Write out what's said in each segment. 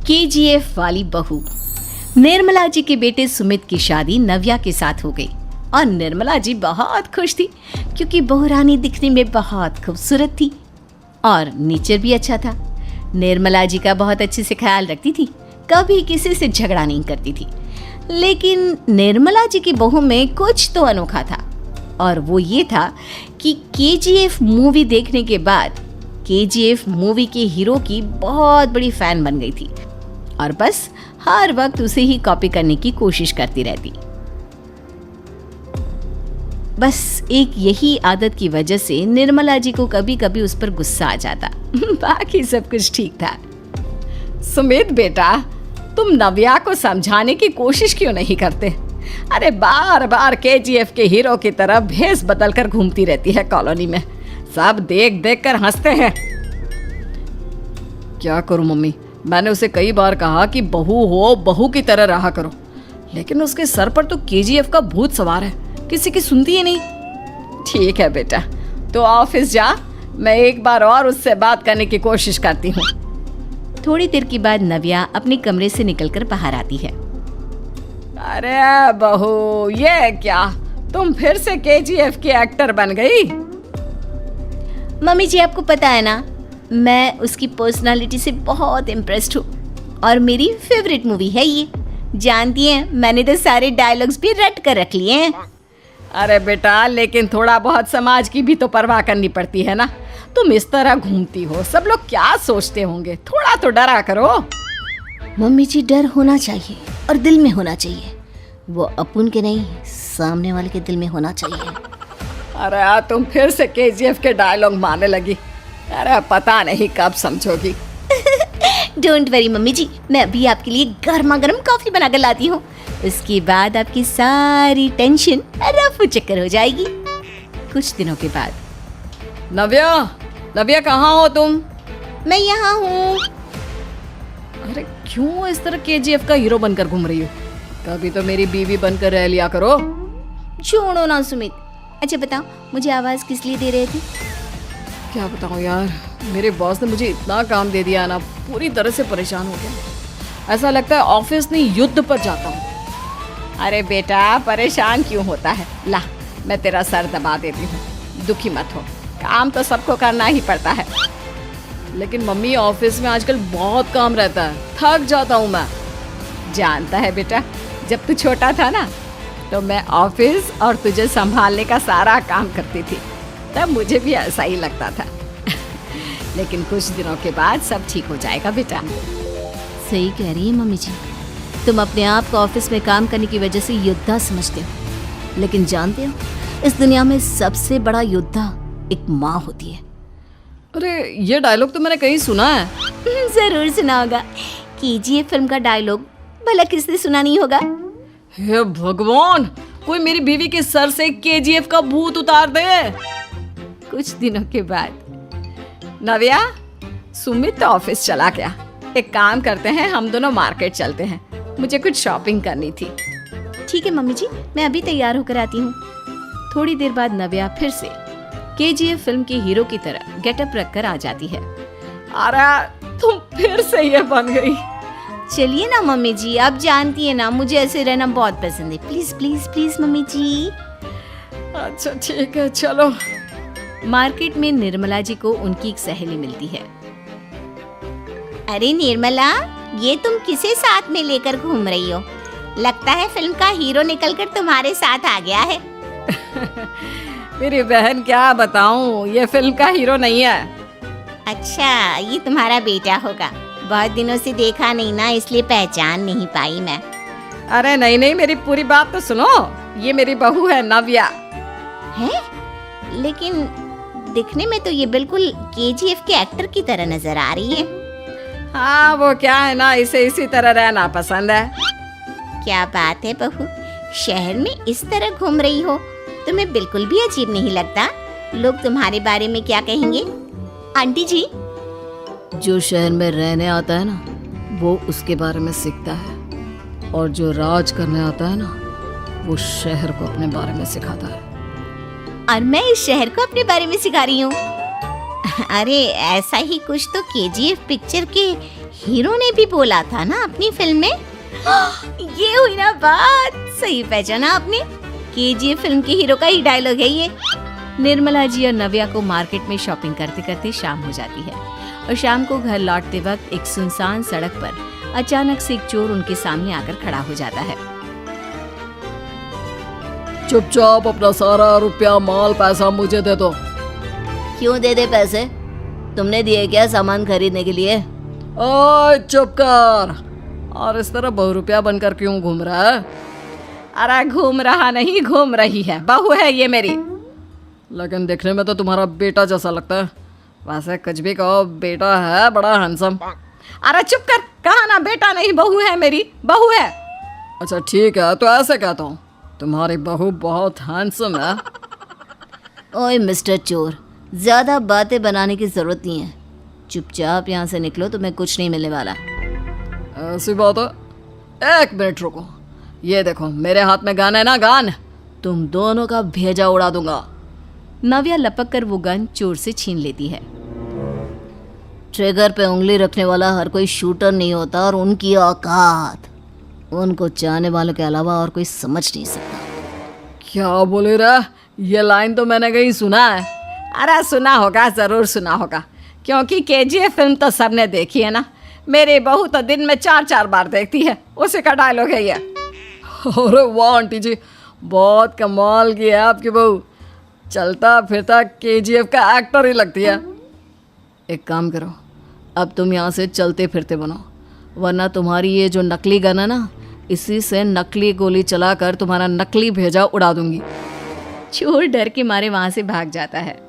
KGF वाली बहू। निर्मला जी के बेटे सुमित की शादी नव्या के साथ हो गई और निर्मला जी बहुत खुश थी क्योंकि बहू रानी दिखने में बहुत खूबसूरत थी और नेचर भी अच्छा था। निर्मला जी का बहुत अच्छे से ख्याल रखती थी, कभी किसी से झगड़ा नहीं करती थी। लेकिन निर्मला जी की बहू में कुछ तो अनोखा था और वो ये था कि केजीएफ मूवी देखने के बाद केजीएफ मूवी के हीरो की बहुत बड़ी फैन बन गई थी और बस हर वक्त उसे ही कॉपी करने की कोशिश करती रहती। बस एक यही आदत की वजह से निर्मला जी को कभी कभी उस पर गुस्सा आ जाता। बाकी सब कुछ ठीक था। सुमित बेटा, तुम नव्या को समझाने की कोशिश क्यों नहीं करते? अरे बार बार केजीएफ के हीरो की तरह भेस बदल कर घूमती रहती है कॉलोनी में, सब देख देख कर हंसते हैं। क्या करूं मम्मी, मैंने उसे कई बार कहा कि बहू हो, बहू की तरह रहा करो, लेकिन उसके सर पर तो केजीएफ का भूत सवार है, किसी की सुनती ही नहीं। ठीक है बेटा, तो ऑफिस जा, मैं एक बार और उससे बात करने की कोशिश करती हूँ। थोड़ी देर के बाद नव्या अपने कमरे से निकलकर बाहर आती है। अरे बहू, ये क्या, तुम फिर से केजीएफ की एक्टर बन गई? मम्मी जी, आपको पता है ना, मैं उसकी पर्सनालिटी से बहुत इम्प्रेस्ड हूँ और मेरी फेवरेट मूवी है ये। जानती हैं, मैंने तो सारे डायलॉग्स भी रट कर रख लिए हैं। अरे बेटा, लेकिन थोड़ा बहुत समाज की भी तो परवाह करनी पड़ती है ना। तुम इस तरह घूमती हो, सब लोग क्या सोचते होंगे, थोड़ा तो डरा करो। मम्मी जी, डर होना चाहिए और दिल में होना चाहिए, वो अपुन के नहीं, सामने वाले के दिल में होना चाहिए। अरे तुम फिर से केजीएफ के डायलॉग मारने लगी। अरे पता नहीं कब समझोगी। डोंट वरी मम्मी जी, मैं अभी आपके लिए गर्मा गर्म कॉफी बना कर लाती हूँ। उसके बाद आपकी सारी टेंशन रफू चक्कर हो जाएगी। कुछ दिनों के बाद। नव्या, नव्या कहाँ हो तुम? मैं यहाँ हूँ। अरे क्यों इस तरह केजीएफ का हीरो बनकर घूम रही हो? कभी तो मेरी बीवी बनकर रह लिया करो। छोड़ो ना सुमित। अच्छा बताओ, मुझे आवाज किस लिए दे रहे थे? क्या बताऊँ यार, मेरे बॉस ने मुझे इतना काम दे दिया ना, पूरी तरह से परेशान हो गया। ऐसा लगता है ऑफिस नहीं, युद्ध पर जाता हूँ। अरे बेटा, परेशान क्यों होता है? ला, मैं तेरा सर दबा देती हूँ, दुखी मत हो, काम तो सबको करना ही पड़ता है। लेकिन मम्मी, ऑफिस में आजकल बहुत काम रहता है, थक जाता हूँ मैं। जानता है बेटा, जब तू छोटा था ना, तो मैं ऑफिस और तुझे संभालने का सारा काम करती थी, तब मुझे भी ऐसा ही लगता था। लेकिन कुछ दिनों के बाद सब ठीक हो जाएगा बेटा। सही कह रही है मम्मी जी, तुम अपने आप को ऑफिस में काम करने की वजह से योद्धा समझते हो, लेकिन जानते हो, इस दुनिया में सबसे बड़ा योद्धा एक माँ होती है। अरे ये डायलॉग तो मैंने कहीं सुना है। जरूर सुना होगा, केजीएफ फिल्म का डायलॉग, भला किसने सुना नहीं होगा? हे भगवान, कोई मेरी बीवी के सर से केजीएफ का भूत उतार दे। कुछ दिनों के बाद। नव्या, सुमित तो ऑफिस चला गया, एक काम करते हैं, हम दोनों मार्केट चलते हैं, मुझे कुछ शॉपिंग करनी थी। ठीक है मम्मी जी, मैं अभी तैयार होकर आती हूँ। थोड़ी देर बाद नव्या फिर से केजीएफ फिल्म के हीरो की तरह गेटअप रखकर आ जाती है। अरे तुम फिर से ये बन गई। चलिए ना मम्मी जी, आप जानती है ना, मुझे ऐसे रहना बहुत पसंद है। प्लीज प्लीज प्लीज मम्मी जी। अच्छा ठीक है, चलो। मार्केट में निर्मला जी को उनकी एक सहेली मिलती है। अरे निर्मला, ये तुम किसे साथ में लेकर घूम रही हो? लगता है फिल्म का हीरो निकलकर तुम्हारे साथ आ गया है। मेरी बहन, क्या बताऊं, ये फिल्म का हीरो नहीं है। अच्छा, ये तुम्हारा बेटा होगा, बहुत दिनों से देखा नहीं ना, इसलिए पहचान नहीं पाई मैं। अरे नहीं नहीं, मेरी पूरी बात तो सुनो, ये मेरी बहू है नव्या। है? लेकिन दिखने में तो ये बिल्कुल केजीएफ के एक्टर की तरह नजर आ रही है। हाँ, वो क्या है ना, इसे इसी तरह रहना पसंद है। क्या बात है बहू, शहर में इस तरह घूम रही हो, तुम्हें बिल्कुल भी अजीब नहीं लगता? लोग तुम्हारे बारे में क्या कहेंगे? आंटी जी, जो शहर में रहने आता है ना, वो उसके बारे में सीखता है, और जो राज करने आता है ना, वो शहर को अपने बारे में सिखाता है। और मैं इस शहर को अपने बारे में सिखा रही हूँ। अरे ऐसा ही कुछ तो केजीएफ पिक्चर के हीरो ने भी बोला था ना अपनी फिल्म में। ये हुई ना बात, सही पहचाना आपने। केजीएफ फिल्म के हीरो का ही डायलॉग है ये। निर्मला जी और नव्या को मार्केट में शॉपिंग करते करते शाम हो जाती है और शाम को घर लौटते वक्त एक सुनसान सड़क पर अचानक से एक चोर उनके सामने आकर खड़ा हो जाता है। चुपचाप अपना सारा रुपया माल पैसा मुझे दे दो। क्यों दे दे पैसे? तुमने दिए क्या सामान खरीदने के लिए? ओए चुप कर। और इस तरह बहुरुपया बनकर क्यों घूम रहा है? अरे घूम रहा नहीं, घूम रही है, बहू है ये मेरी। लेकिन देखने में तो तुम्हारा बेटा जैसा लगता है। वैसे कुछ भी कहो, बेटा है बड़ा हैंडसम। अरे चुप कर, कहा ना बेटा नहीं बहू है मेरी, बहू है। अच्छा ठीक है, तो ऐसे कहता हूँ, तुम्हारी बहू बहुत हैंडसम है। ओए मिस्टर चोर, ज्यादा बातें बनाने की जरूरत नहीं है। चुपचाप यहाँ से निकलो, तुम्हें कुछ नहीं मिलने वाला। ऐसी बात है? एक मिनट रुको, ये देखो मेरे हाथ में गन है ना, गन। तुम दोनों का भेजा उड़ा दूंगा। नव्या लपक कर वो गन चोर से छीन लेती है। ट्रिगर पे उंगली रखने वाला हर कोई शूटर नहीं होता और उनकी औकात उनको चाहने वालों के अलावा और कोई समझ नहीं सकता। क्या बोले रे? ये लाइन तो मैंने कहीं सुना है। अरे सुना होगा, जरूर सुना होगा, क्योंकि केजीएफ फिल्म तो सबने देखी है ना। मेरी बहू तो दिन में 4-4 बार देखती है, उसी का डायलॉग है ये। अरे वाह आंटी जी, बहुत कमाल की है आपकी बहू। चलता फिरता केजीएफ का एक्टर ही लगती है। एक काम करो, अब तुम यहाँ से चलते फिरते बनो, वरना तुम्हारी ये जो नकली गन है ना, इसी से नकली गोली चलाकर तुम्हारा नकली भेजा उड़ा दूंगी। चोर डर के मारे वहां से भाग जाता है।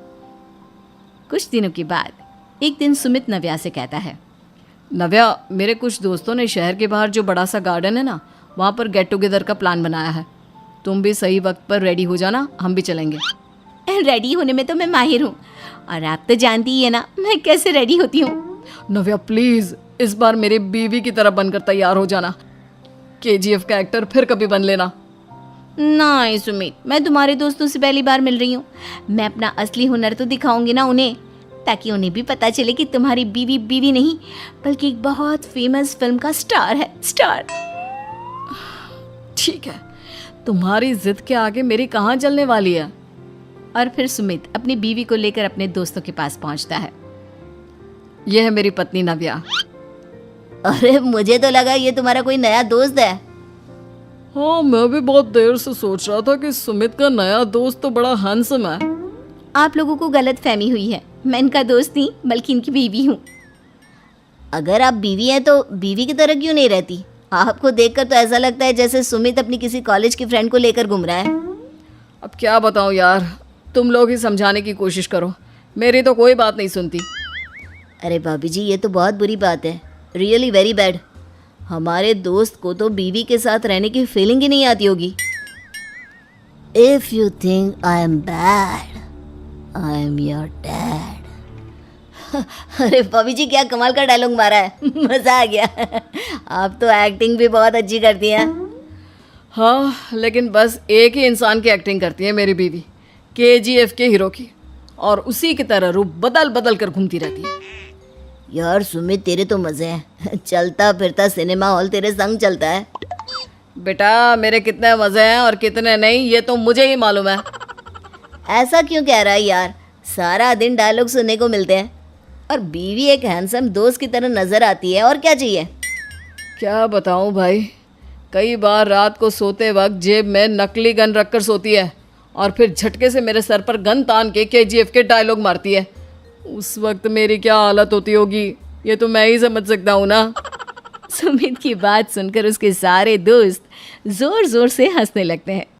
कुछ दिनों के बाद एक दिन सुमित नव्या से कहता है, नव्या, मेरे कुछ दोस्तों ने शहर के बाहर जो बड़ा सा गार्डन है ना, वहाँ पर गेट टुगेदर का प्लान बनाया है। तुम भी सही वक्त पर रेडी हो जाना, हम भी चलेंगे। रेडी होने में तो मैं माहिर हूँ, और आप तो जानती ही है ना मैं कैसे रेडी होती हूँ। नव्या प्लीज, इस बार मेरी बीवी की तरह बनकर तैयार हो जाना। केजीएफ का एक्टर फिर कभी बन लेना। नहीं सुमित, मैं तुम्हारे दोस्तों से पहली बार मिल रही हूँ। मैं अपना असली हुनर तो दिखाऊंगी ना उन्हें, ताकि उन्हें भी पता चले कि तुम्हारी बीवी बीवी नहीं बल्कि एक बहुत फेमस फिल्म का स्टार है, स्टार। ठीक है, तुम्हारी जिद के आगे मेरी कहाँ चलने वाली है। और फिर सुमित अपनी बीवी को लेकर अपने दोस्तों के पास पहुंचता है। यह है मेरी पत्नी नव्या। अरे मुझे तो लगा ये तुम्हारा कोई नया दोस्त है। हाँ, मैं भी बहुत देर से सोच रहा था कि सुमित का नया दोस्त तो बड़ा हैंडसम है। आप लोगों को गलत फहमी हुई है, मैं इनका दोस्त नहीं बल्कि इनकी बीवी हूँ। अगर आप बीवी हैं तो बीवी की तरह क्यों नहीं रहती? आपको देखकर तो ऐसा लगता है जैसे सुमित अपनी किसी कॉलेज की फ्रेंड को लेकर घूम रहा है। अब क्या बताऊँ यार, तुम लोग ही समझाने की कोशिश करो, मेरी तो कोई बात नहीं सुनती। अरे भाभी जी, ये तो बहुत बुरी बात है, रियली वेरी बैड। हमारे दोस्त को तो बीवी के साथ रहने की फीलिंग ही नहीं आती होगी। If you think I am bad, I am your dad. अरे भाभी जी, क्या कमाल का डायलॉग मारा है, मजा आ गया। आप तो एक्टिंग भी बहुत अच्छी करती हैं। हाँ, लेकिन बस एक ही इंसान की एक्टिंग करती है मेरी बीवी, केजीएफ के हीरो की, और उसी की तरह रूप बदल बदल कर घूमती रहती है। यार सुमित, तेरे तो मजे हैं, चलता फिरता सिनेमा हॉल तेरे संग चलता है। बेटा, मेरे कितने मजे हैं और कितने नहीं ये तो मुझे ही मालूम है। ऐसा क्यों कह रहा है यार, सारा दिन डायलॉग सुनने को मिलते हैं और बीवी एक हैंडसम दोस्त की तरह नजर आती है, और क्या चाहिए। क्या बताऊं भाई, कई बार रात को सोते वक्त जेब में नकली गन रखकर सोती है और फिर झटके से मेरे सर पर गन तान के केजीएफ के डायलॉग मारती है। उस वक्त मेरी क्या हालत होती होगी ये तो मैं ही समझ सकता हूँ ना। सुमित की बात सुनकर उसके सारे दोस्त जोर जोर से हंसने लगते हैं।